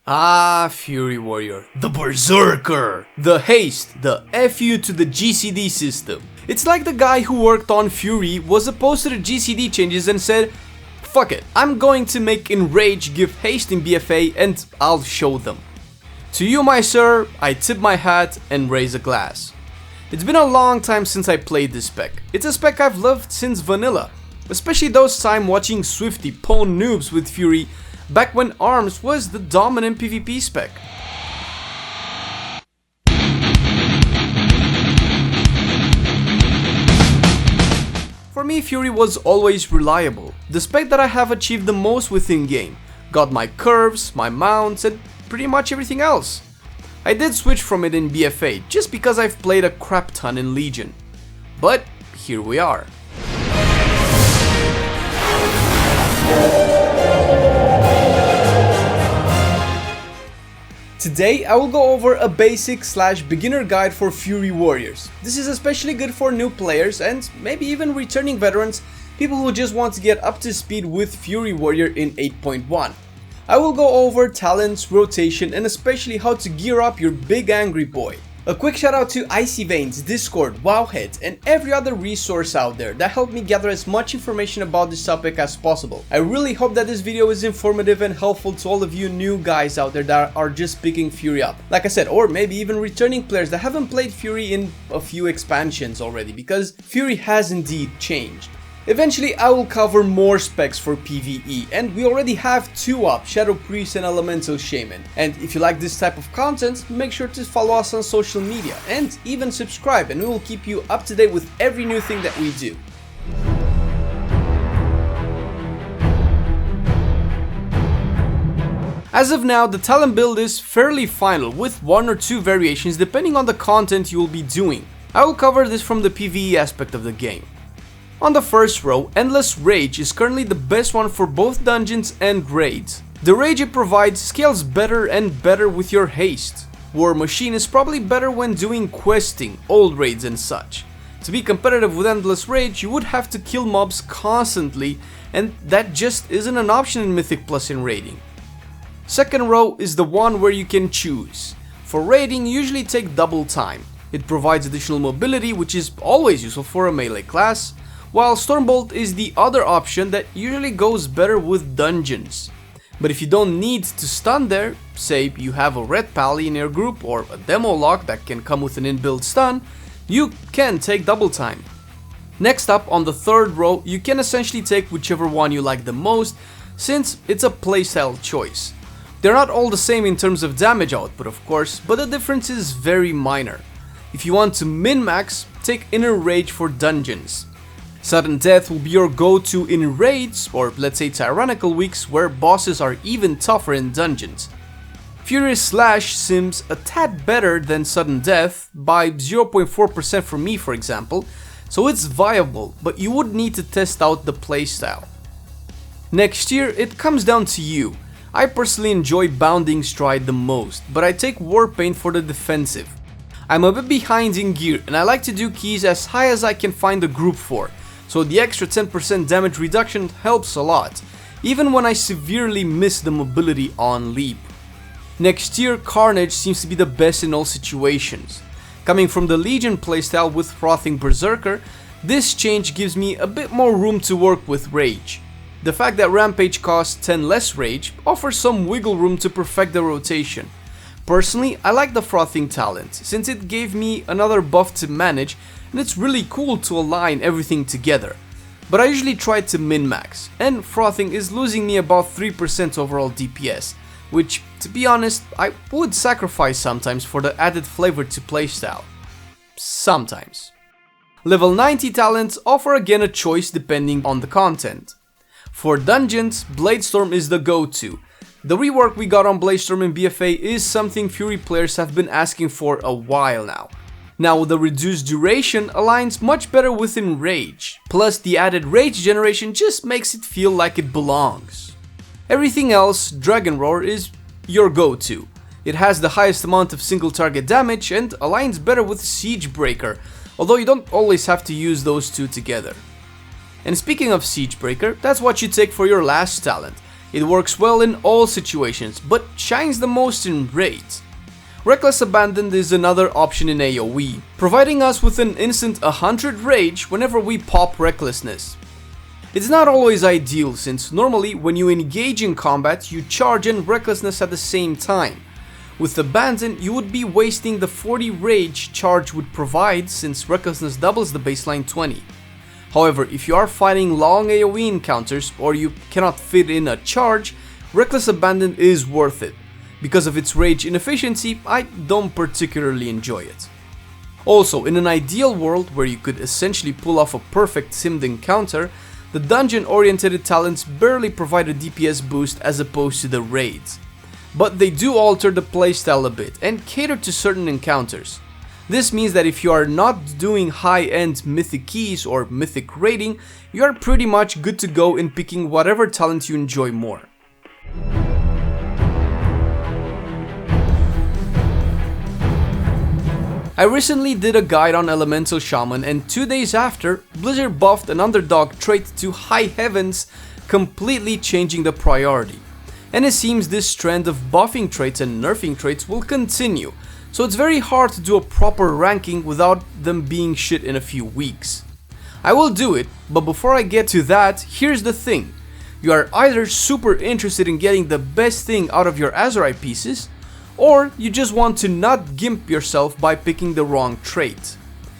Ah, Fury Warrior, the Berserker, the haste, the FU to the GCD system. It's like the guy who worked on Fury was opposed to the GCD changes and said, fuck it, I'm going to make Enrage give haste in BFA and I'll show them. To you, my sir, I tip my hat and raise a glass. It's been a long time since I played this spec. It's a spec I've loved since vanilla, especially those time watching Swifty pwn noobs with Fury back when Arms was the dominant PvP spec. For me, Fury was always reliable, the spec that I have achieved the most within game, got my curves, my mounts, and pretty much everything else. I did switch from it in BFA just because I've played a crap ton in Legion. But here we are. Today I will go over a basic / beginner guide for Fury Warriors. This is especially good for new players and maybe even returning veterans, people who just want to get up to speed with Fury Warrior in 8.1. I will go over talents, rotation, and especially how to gear up your big angry boy. A quick shout out to Icy Veins, Discord, Wowhead, and every other resource out there that helped me gather as much information about this topic as possible. I really hope that this video is informative and helpful to all of you new guys out there that are just picking Fury up. Like I said, or maybe even returning players that haven't played Fury in a few expansions already, because Fury has indeed changed. Eventually I will cover more specs for PvE, and we already have 2 up, Shadow Priest and Elemental Shaman. And if you like this type of content, make sure to follow us on social media and even subscribe, and we will keep you up to date with every new thing that we do. As of now, the talent build is fairly final, with 1 or 2 variations depending on the content you will be doing. I will cover this from the PvE aspect of the game. On the first row, Endless Rage is currently the best one for both dungeons and raids. The rage it provides scales better and better with your haste. War Machine is probably better when doing questing, old raids and such. To be competitive with Endless Rage, you would have to kill mobs constantly, and that just isn't an option in Mythic Plus in raiding. Second row is the one where you can choose. For raiding, you usually take double time. It provides additional mobility, which is always useful for a melee class, while Stormbolt is the other option that usually goes better with dungeons. But if you don't need to stun there, say you have a red pally in your group or a demo lock that can come with an inbuilt stun, you can take double time. Next up, on the third row, you can essentially take whichever one you like the most, since it's a playstyle choice. They're not all the same in terms of damage output, of course, but the difference is very minor. If you want to min-max, take Inner Rage for dungeons. Sudden Death will be your go-to in raids, or let's say tyrannical weeks where bosses are even tougher in dungeons. Furious Slash seems a tad better than Sudden Death, by 0.4% for me for example, so it's viable, but you would need to test out the playstyle. Next year, it comes down to you. I personally enjoy Bounding Stride the most, but I take Warpaint for the defensive. I'm a bit behind in gear, and I like to do keys as high as I can find a group for, so the extra 10% damage reduction helps a lot, even when I severely miss the mobility on leap. Next year, Carnage seems to be the best in all situations. Coming from the Legion playstyle with Frothing Berserker, this change gives me a bit more room to work with Rage. The fact that Rampage costs 10 less Rage offers some wiggle room to perfect the rotation. Personally, I like the Frothing talent, since it gave me another buff to manage, and it's really cool to align everything together. But I usually try to min-max, and Frothing is losing me about 3% overall DPS, which, to be honest, I would sacrifice sometimes for the added flavor to playstyle. Sometimes. Level 90 talents offer again a choice depending on the content. For dungeons, Bladestorm is the go-to. The rework we got on Bladestorm in BFA is something Fury players have been asking for a while now. Now the reduced duration aligns much better with Enrage, plus the added rage generation just makes it feel like it belongs. Everything else, Dragon Roar is your go-to. It has the highest amount of single target damage and aligns better with Siege Breaker, although you don't always have to use those two together. And speaking of Siege Breaker, that's what you take for your last talent. It works well in all situations, but shines the most in raids. Reckless Abandon is another option in AoE, providing us with an instant 100 rage whenever we pop Recklessness. It's not always ideal, since normally when you engage in combat you charge and Recklessness at the same time. With Abandon you would be wasting the 40 rage charge would provide, since Recklessness doubles the baseline 20. However, if you are fighting long AoE encounters or you cannot fit in a charge, Reckless Abandon is worth it. Because of its rage inefficiency, I don't particularly enjoy it. Also, in an ideal world where you could essentially pull off a perfect simmed encounter, the dungeon-oriented talents barely provide a DPS boost as opposed to the raids. But they do alter the playstyle a bit and cater to certain encounters. This means that if you are not doing high-end mythic keys or mythic raiding, you are pretty much good to go in picking whatever talent you enjoy more. I recently did a guide on Elemental Shaman, and 2 days after, Blizzard buffed an underdog trait to High Heavens, completely changing the priority. And it seems this trend of buffing traits and nerfing traits will continue, so it's very hard to do a proper ranking without them being shit in a few weeks. I will do it, but before I get to that, here's the thing. You are either super interested in getting the best thing out of your azerite pieces, or you just want to not gimp yourself by picking the wrong trait.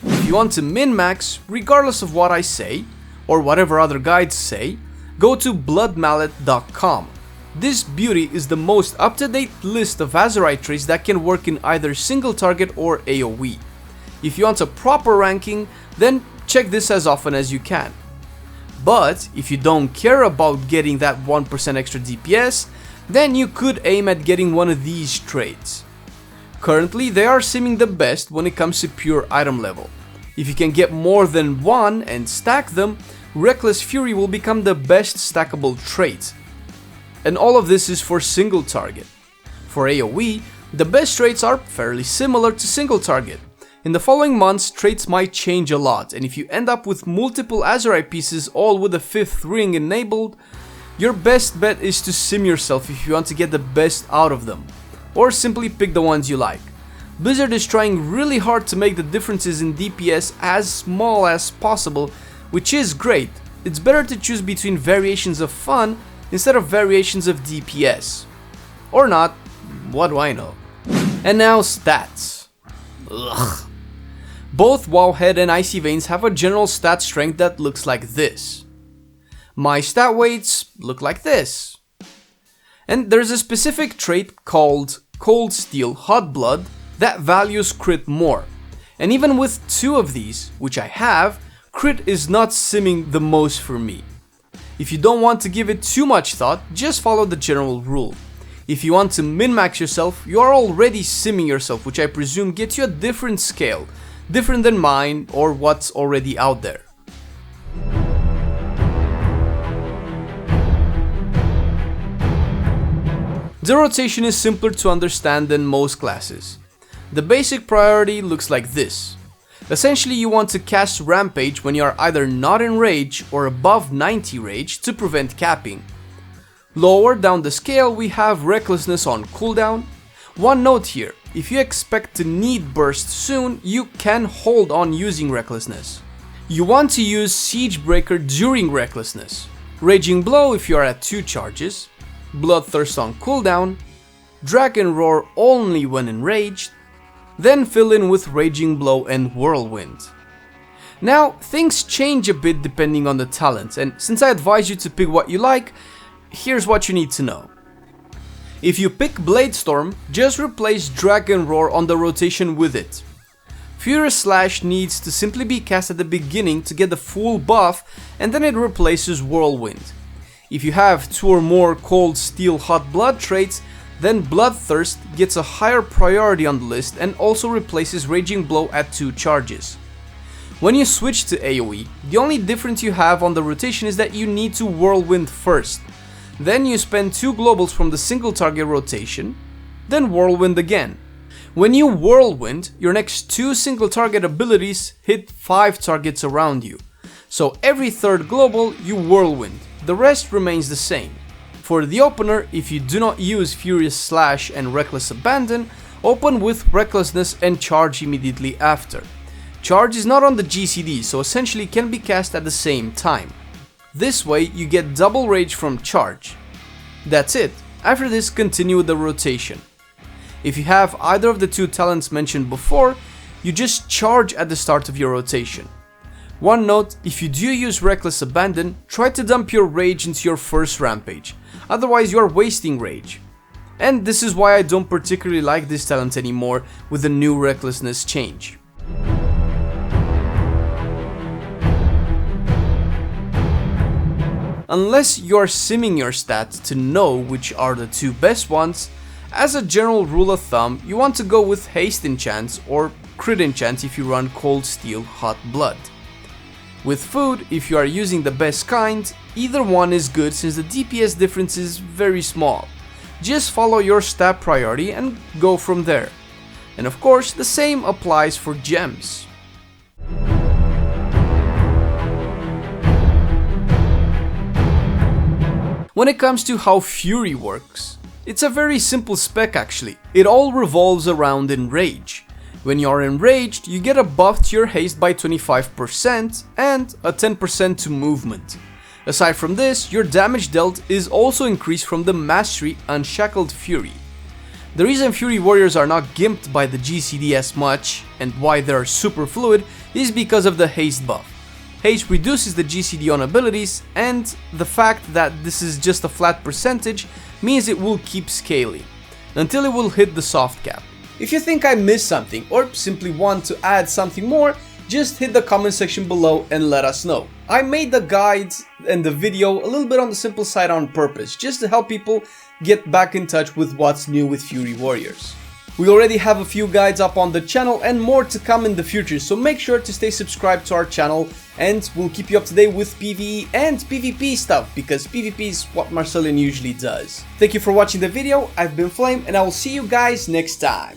If you want to min-max, regardless of what I say, or whatever other guides say, go to bloodmallet.com. This beauty is the most up-to-date list of azerite traits that can work in either single target or AoE. If you want a proper ranking, then check this as often as you can. But if you don't care about getting that 1% extra DPS, then you could aim at getting one of these traits. Currently, they are simming the best when it comes to pure item level. If you can get more than one and stack them, Reckless Fury will become the best stackable trait. And all of this is for single target. For AoE, the best traits are fairly similar to single target. In the following months, traits might change a lot, and if you end up with multiple azerite pieces all with a 5th ring enabled, your best bet is to sim yourself if you want to get the best out of them, or simply pick the ones you like. Blizzard is trying really hard to make the differences in DPS as small as possible, which is great. It's better to choose between variations of fun instead of variations of DPS. Or not, what do I know? And now stats. Ugh. Both Wowhead and Icy Veins have a general stat strength that looks like this. My stat weights look like this. And there's a specific trait called Cold Steel Hot Blood that values crit more. And even with 2 of these, which I have, crit is not simming the most for me. If you don't want to give it too much thought, just follow the general rule. If you want to min-max yourself, you are already simming yourself, which I presume gets you a different scale, different than mine or what's already out there. The rotation is simpler to understand than most classes. The basic priority looks like this. Essentially, you want to cast Rampage when you are either not in rage or above 90 rage to prevent capping. Lower down the scale we have Recklessness on cooldown. One note here, if you expect to need burst soon, you can hold on using Recklessness. You want to use Siege Breaker during Recklessness. Raging Blow if you are at 2 charges. Bloodthirst on cooldown, Dragon Roar only when enraged, then fill in with Raging Blow and Whirlwind. Now, things change a bit depending on the talent, and since I advise you to pick what you like, here's what you need to know. If you pick Bladestorm, just replace Dragon Roar on the rotation with it. Furious Slash needs to simply be cast at the beginning to get the full buff, and then it replaces Whirlwind. If you have 2 or more Cold Steel Hot Blood traits, then Bloodthirst gets a higher priority on the list and also replaces Raging Blow at 2 charges. When you switch to AoE, the only difference you have on the rotation is that you need to Whirlwind first. Then you spend 2 globals from the single target rotation, then Whirlwind again. When you Whirlwind, your next 2 single target abilities hit 5 targets around you. So every 3rd global you Whirlwind, the rest remains the same. For the opener, if you do not use Furious Slash and Reckless Abandon, open with Recklessness and charge immediately after. Charge is not on the GCD, so essentially can be cast at the same time. This way you get double rage from charge. That's it. After this, continue with the rotation. If you have either of the two talents mentioned before, you just charge at the start of your rotation. One note, if you do use Reckless Abandon, try to dump your rage into your first rampage, otherwise you are wasting rage. And this is why I don't particularly like this talent anymore with the new Recklessness change. Unless you are simming your stats to know which are the two best ones, as a general rule of thumb, you want to go with haste enchants or crit enchants if you run Cold Steel Hot Blood. With food, if you are using the best kind, either one is good since the DPS difference is very small. Just follow your stat priority and go from there. And of course, the same applies for gems. When it comes to how Fury works, it's a very simple spec actually. It all revolves around Enrage. When you are enraged, you get a buff to your haste by 25% and a 10% to movement. Aside from this, your damage dealt is also increased from the Mastery Unshackled Fury. The reason Fury Warriors are not gimped by the GCD as much and why they are super fluid is because of the haste buff. Haste reduces the GCD on abilities, and the fact that this is just a flat percentage means it will keep scaling until it will hit the soft cap. If you think I missed something or simply want to add something more, just hit the comment section below and let us know. I made the guides and the video a little bit on the simple side on purpose, just to help people get back in touch with what's new with Fury Warriors. We already have a few guides up on the channel and more to come in the future, so make sure to stay subscribed to our channel and we'll keep you up to date with PvE and PvP stuff, because PvP is what Marcelian usually does. Thank you for watching the video, I've been Flame and I will see you guys next time.